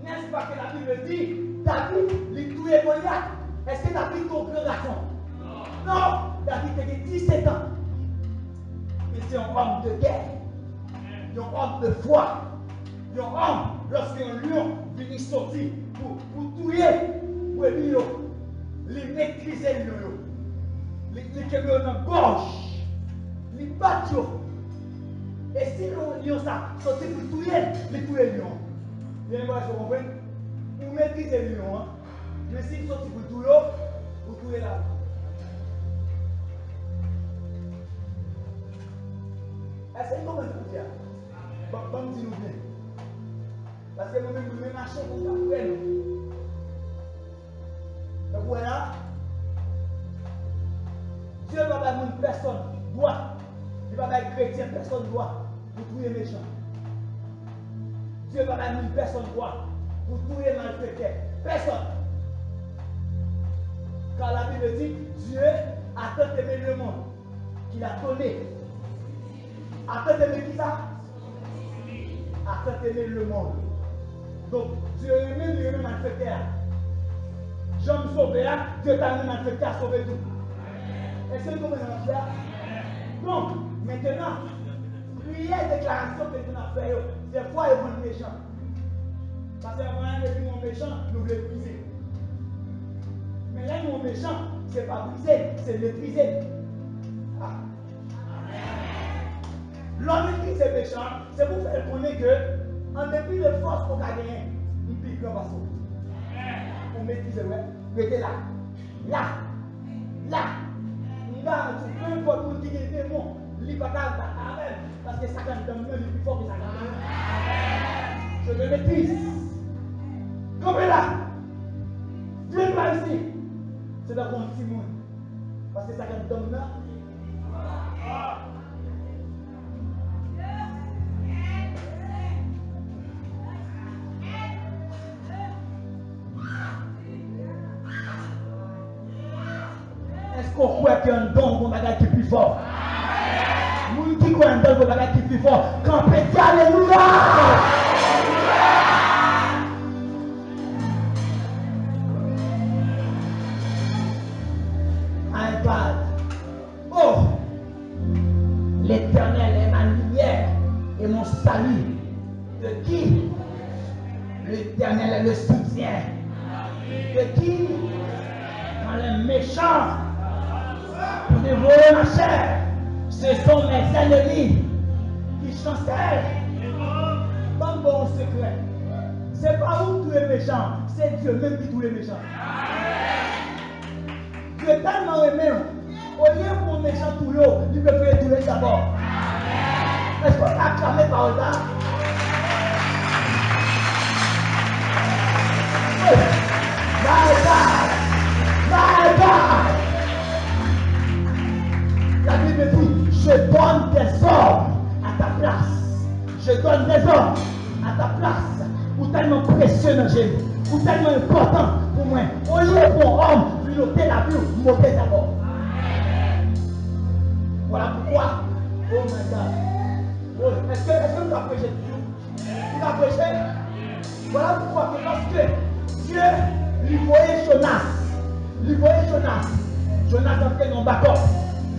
N'est-ce pas que la Bible dit, David, il tuait Goliath. Est-ce que David est un grand garçon? Non, David avait 17 ans. Mais c'est un homme de guerre, un homme de foi, un homme, lorsqu'un lion vient sortir pour tuer, pour il maîtriser le lion. Il kémé dans la gorge, il bat. Et si le lion sortit pour tuer, il tue le lion. Bien, moi, je comprends. Vous maîtrisez le lion, mais s'il sortit pour tuer, vous tuez là. Est-ce que vous comprenez ça? Bon, dis-nous bien. Parce que nous-mêmes, nous marchons pour ça. Donc voilà. Dieu ne va pas dire personne droit. Il ne va pas dire chrétien, personne droit pour tuer les méchants. Dieu ne va pas dire personne droit pour tuer les malfaiteurs. Personne. Car la Bible dit, Dieu a tant aimé le monde qu'il a donné. A tant aimé qui ça? A tant aimé le monde. Donc, Dieu aime les malfaiteurs. Jean me sauvé là, Dieu t'a mis malfaiteur à sauver tout. Est-ce que vous comprenez ça? Donc, maintenant, prière déclaration que nous avons fait, c'est quoi les méchants? Parce que avant de dire mon méchant, nous voulons briser. Mais là, mon méchant, ce n'est pas briser, c'est maîtriser. Ah. L'homme qui est méchant, c'est pour faire connaître que, en dépit de force qu'on a gagné, nous piquons pas ça. On maîtrise, ouais. Mettez là. Là. Là, peu importe où il y a des démons, il va pas même. Parce que ça quand même le plus fort que ça quand je le maîtrise. Comprenez là. Dieu n'est pas ici. C'est dans mon petit monde. Parce que ça quand même là. Est-ce qu'on croit qu'il y a un don pour bagage qui est plus fort? Moun qui croit un don pour bagage qui est plus fort? Quand peut alléluia! My God! Oh! L'Éternel est ma lumière et mon salut. De qui? L'Éternel est le soutien. De qui? Quand les méchants pour dévorer ma chair, ce sont mes ennemis qui chancellent. Pas bon secret. C'est pas où tous les méchants, c'est Dieu même qui tous les méchants. Dieu est tellement aimé. Au lieu pour les méchants tout l'eau, il peut faire tous les d'abord. Est-ce qu'on a acclamé par là? My God! La Bible dit, je donne des hommes à ta place. Je donne des hommes à ta place. Ou tellement précieux dans Jésus. Ou tellement important pour moi. Au lieu pour homme, lui noter la vie, monter d'abord. Voilà pourquoi. Oh my God. Oh, est-ce qui a prêché tout. Il a prêché. Voilà pourquoi que lorsque Dieu lui voyait Jonas, Jonas a fait non d'accord,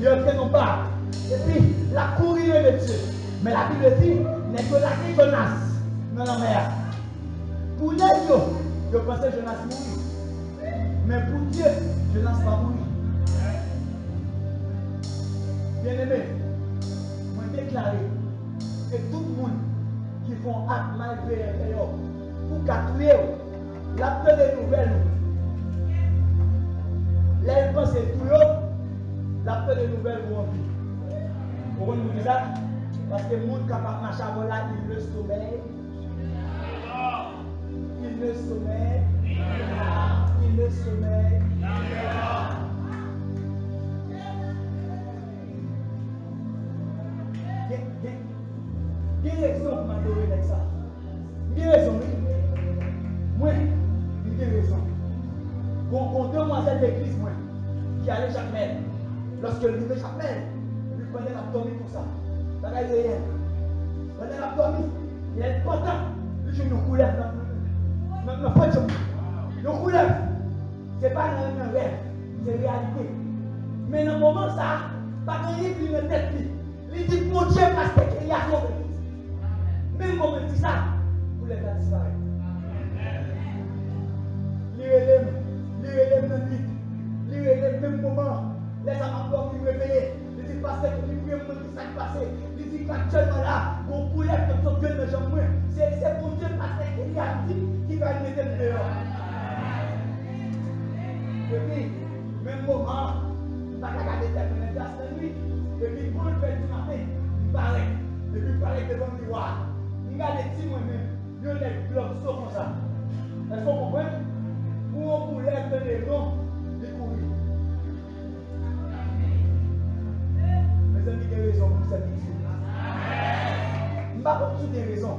il a fait non pas. Et puis, la courir de Dieu. Mais la Bible dit, n'est que lâcher Jonas dans la mer. Pour les je pensais que Jonas mourir. Mais pour Dieu, Jonas va mourir. Bien aimé, moi déclaré que tout le monde qui font acte malveillant pour capturer, la paix des nouvelles, les pensées tout, la paix des nouvelles vont vivre. Pourquoi nous disons ça? Parce que le monde capable de marcher avant là, il le sommeille. Il le sommeille. Il le sommeille. Il y a raison pour m'adorer avec ça. Il y a raison, oui. Moi, il y a raison. Bon, demoiselle d'église, moi, qui allait chaque mère. Lorsque le livre chaque mère, lui prenait l'abdomen pour ça. Ça n'a rien. Prenait l'abdomen, il est content. Lui, je nous coulève dans le fond de nous coulève. Ce n'est pas un rêve, c'est réalité. Mais dans le moment, ça, pas gagner plus de tête. Il dit, mon Dieu, parce qu'il y a son église. Même quand on dit ça, vous les faites disparaître. Lire dans le vide. Lire même moment. Les amateurs qui réveillent. Il dit, parce que lui, il me dit ça qui passe. Il dit qu'actuellement là, on coulève comme son gueule de jambes. C'est pour Dieu, parce qu'il y a dit qui va le mettre dehors. Et puis, même moment, pas qu'à garder cette place de nuit. Et puis, pour le faire du matin, il paraît. Et puis, il paraît devant le miroir. Il regarde les petits moi-même. Il y a des blocs sauts comme ça. Est-ce qu'on comprend? Pour on coulève de l'élan, il courir. Mes amis, il y a raison pour cette église. Je ne sais pas toutes des raisons.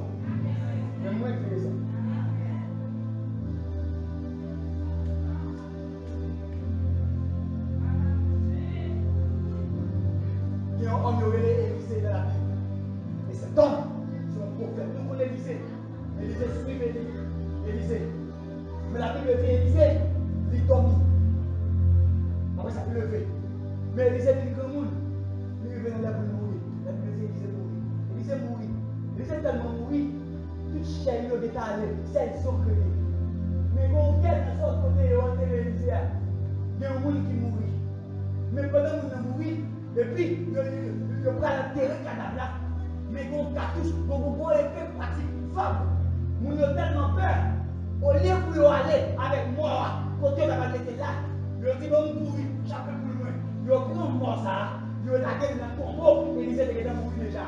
Mais moi, j'ai raison. Il y a un homme qui aurait Élisée dans la Bible. Et cet homme, c'est un prophète. Nous connaissons Élisée. Élisée suivait Élisée. Mais la Bible dit Élisée, il tombe. Après ça, il le fait. Mais Élisée dit que le monde, il est venu là pour mourir. La Bible dit Élisée mourit. Élisée mourit. Élisée tellement mourit, toute chair est détalée, celle sont crevées. Mais quand on regarde de sorte côté, on est Élisée, il y a un monde qui mourit. Mais pendant que nous mourit, et puis, il prend le terrain cadavre là. Mais quand on cartouche, quand on effet pratique, femme, nous avons tellement peur. Au lieu pour aller avec moi, côté on va être là, il dit bon mourir, chaque peu plus loin. Il prend mort ça, il a la gueule dans le tombeau, et il disait qu'il est mort déjà.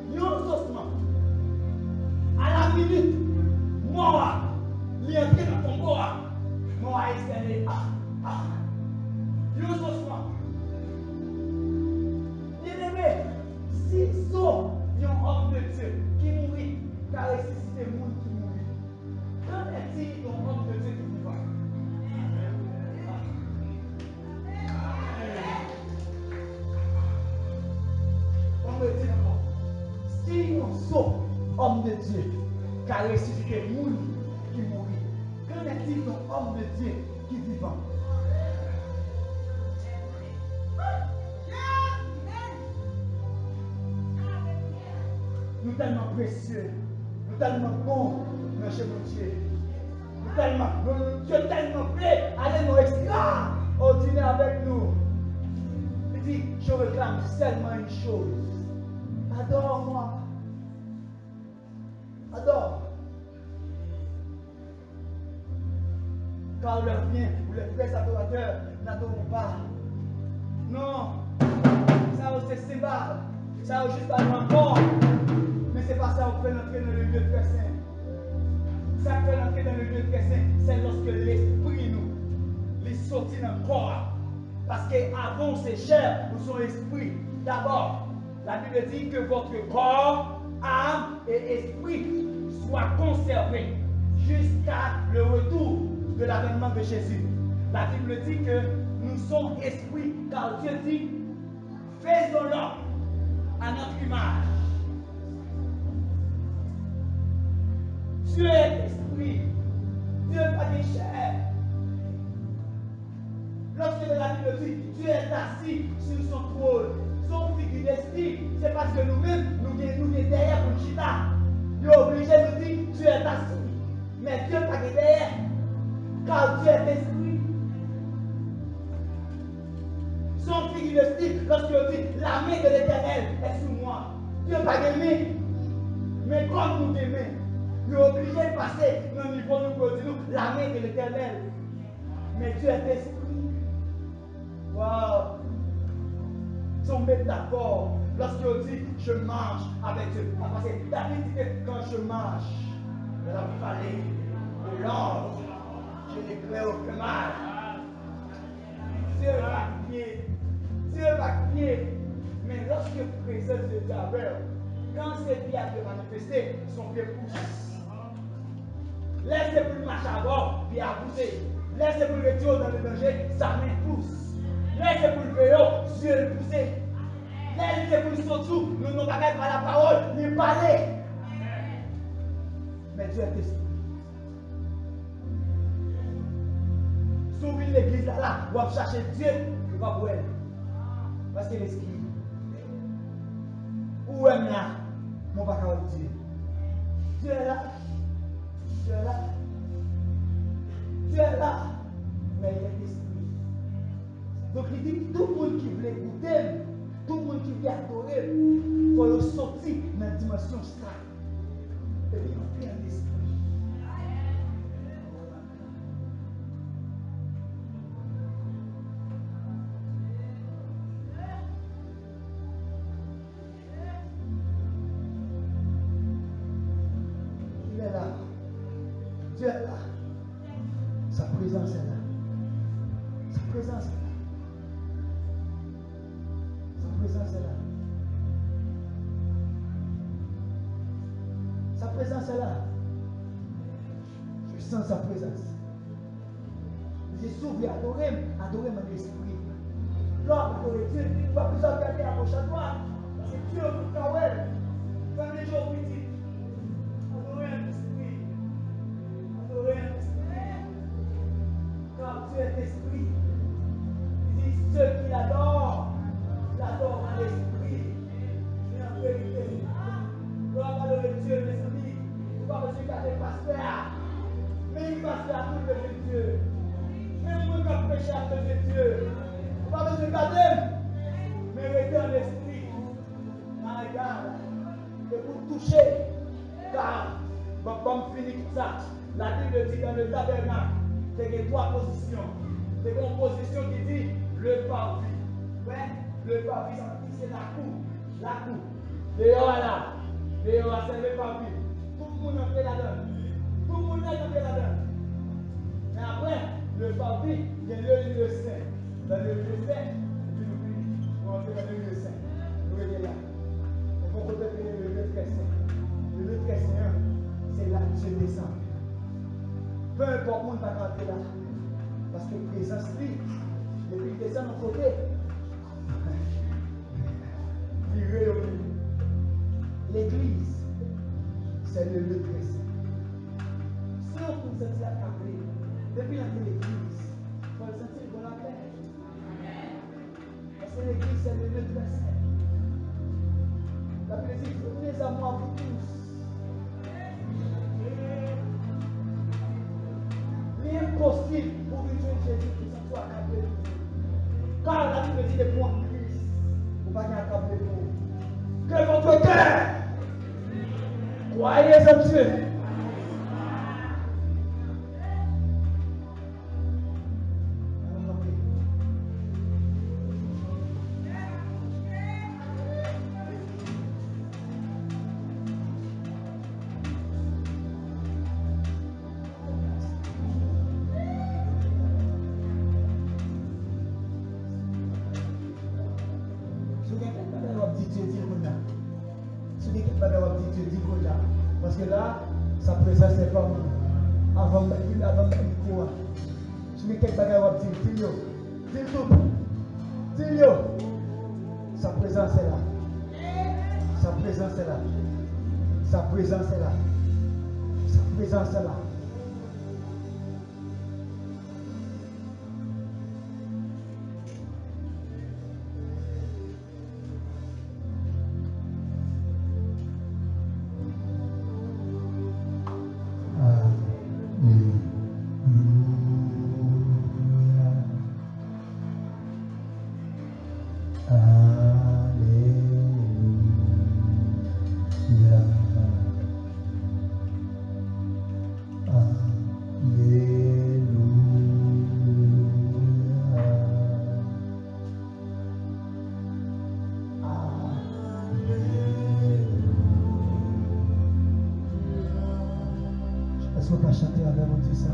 Il y a un saucement. À la minute, moi, il est entré dans le tombeau, moi, il s'est dit, il y a un saucement. Bien aimé, si sont un homme de Dieu qui mourit, car ressuscité le monde qui mourit. Quand est-il un homme de Dieu qui vivant? On me dit encore, si on sauve homme de Dieu, car ressuscité le monde qui mourit, quand est-il un homme de Dieu qui vivant? Nous tellement précieux, nous tellement bons, mon cher mon Dieu. Nous tellement, Dieu tellement prêt, allez nous extra, ordinaire avec nous. Il dit, je réclame seulement une chose. Adore-moi. Adore. Car l'heure vient où les frères adorateurs n'adoreront pas. Non, ça c'est Sébar. Ça juste pas encore. Mais c'est pas ça qui fait entrer dans le lieu très saint. Ça qui fait entrer dans le lieu très saint, c'est lorsque l'esprit nous, les sortit dans le corps. Parce qu'avant c'est chair ou son esprit. D'abord, la Bible dit que votre corps, âme et esprit soient conservés jusqu'à le retour de l'avènement de Jésus. La Bible dit que nous sommes esprits, car Dieu dit, faisons-le à notre image. Dieu est esprit. Dieu n'est pas des chair. Lorsque la Bible dit Dieu est assis sur son trône, son figure d'esprit, c'est parce que nous-mêmes, nous sommes derrière pour le chita. Il est obligé de nous dire Dieu est assis. Mais Dieu n'est pas derrière. Car Dieu est esprit. Son figure d'esprit, lorsque on dit la main de l'Éternel est sur moi. Dieu n'est pas aimé. Mais comme nous aimons, nous sommes obligés de passer dans le niveau où nous disons la main de l'Éternel. Mais Dieu est esprit. Wow. Son métaphore, lorsqu'on dit je marche avec Dieu. Parce que David dit que quand je marche dans la vallée de l'ange, je n'ai crains aucun mal. Dieu va crier. Dieu va crier. Mais lorsque la présence de Dieu arrive, quand c'est bien de manifester, son pied pousse. Laissez plus marcher avant, puis à pousser. Laissez plus le Dieu dans le danger, sa main pousse. Laissez pour le vélo, Dieu le pousser. Laissez pour le sauter, nous n'avons pas qu'à la parole, ni parler. Mais Dieu est esprit. Souvent l'église là, on va chercher Dieu, on va voir. Parce que l'esprit. Où est là? Mon pas qu'à Dieu. Dieu est là. Dieu est là. Dieu est là. Mais il est esprit. Donc il dit tout le monde qui veut écouter, tout le monde qui veut adorer, il faut sortir dans la dimension sacrée. Et puis entrer en esprit. Il est là. Dieu est là. Sa présence est là. Sa présence est là. Présence est là. Sa présence est là. Je sens sa présence. J'ai souffert, adorer mon esprit. L'homme adorer Dieu, il ne va plus regarder à gauche à droite. Parce que Dieu vous kawel. Quand les jours petit. Adorer un esprit. Adorer un esprit. Car Dieu est esprit. Il dit ceux qui l'adorent. L'adore en l'esprit et en vérité. Gloire à Dieu, mes amis. Il va me garder pasteur. Mais il passe à tout de Dieu. Même moi qui péché à cause de Dieu. Il va me garder. Mais rester en esprit. My God. Et pour toucher. Car, comme finir tout ça, la Bible dit dans le tabernacle, c'est qu'il y a trois positions. C'est une position qui dit le parvis. Ouais. Le papier, c'est la cour. La cour. Dehors là. Dehors là, c'est le papier. Tout le monde entre là-dedans. Tout le monde entre là-dedans. Mais après, le papier, il y a le lieu saint. Dans le lieu saint, puis nous rentrons dans le lieu saint. Nous voyez là. Il faut contempler le lieu très saint. Le lieu très saint, c'est là que Dieu descend. Peu importe où on va rentrer là. Parce que présence, lui, depuis qu'il descend de côté, l'église, c'est le lieu très saint. Si on peut sentir accablé, depuis l'entrée de l'église, il faut le sentir dans la paix. Parce que l'église, c'est le lieu très saint. La Bible dit, venez à moi, vous tous. Il est impossible pour une jeune Jésus qui s'en soit accablé. Car la Bible dit de moi, Christ, vous ne pouvez pas accablé pour. Que votre cœur, croyez en Dieu. Parce que là, sa présence n'est pas avant le micro. Je mets quelques bagages à dire, dis-le tout. Dis-le. Sa présence est là. Sa présence est là. Sa présence est là. sa présence là. Est-ce qu'on peut chanter avec moi tout ça?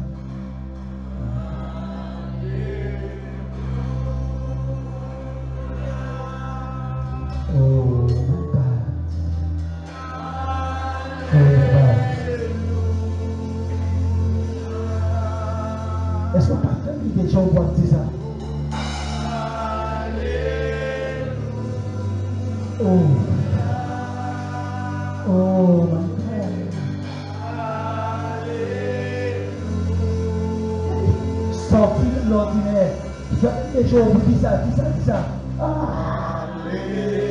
Oh my God. Oh my God. Est-ce qu'on peut faire des gens pour dire ça? Oh. Oh my God. Sortir de l'ordinaire. Des gens vous disent ça, dis ça, dis ça. Alléluia.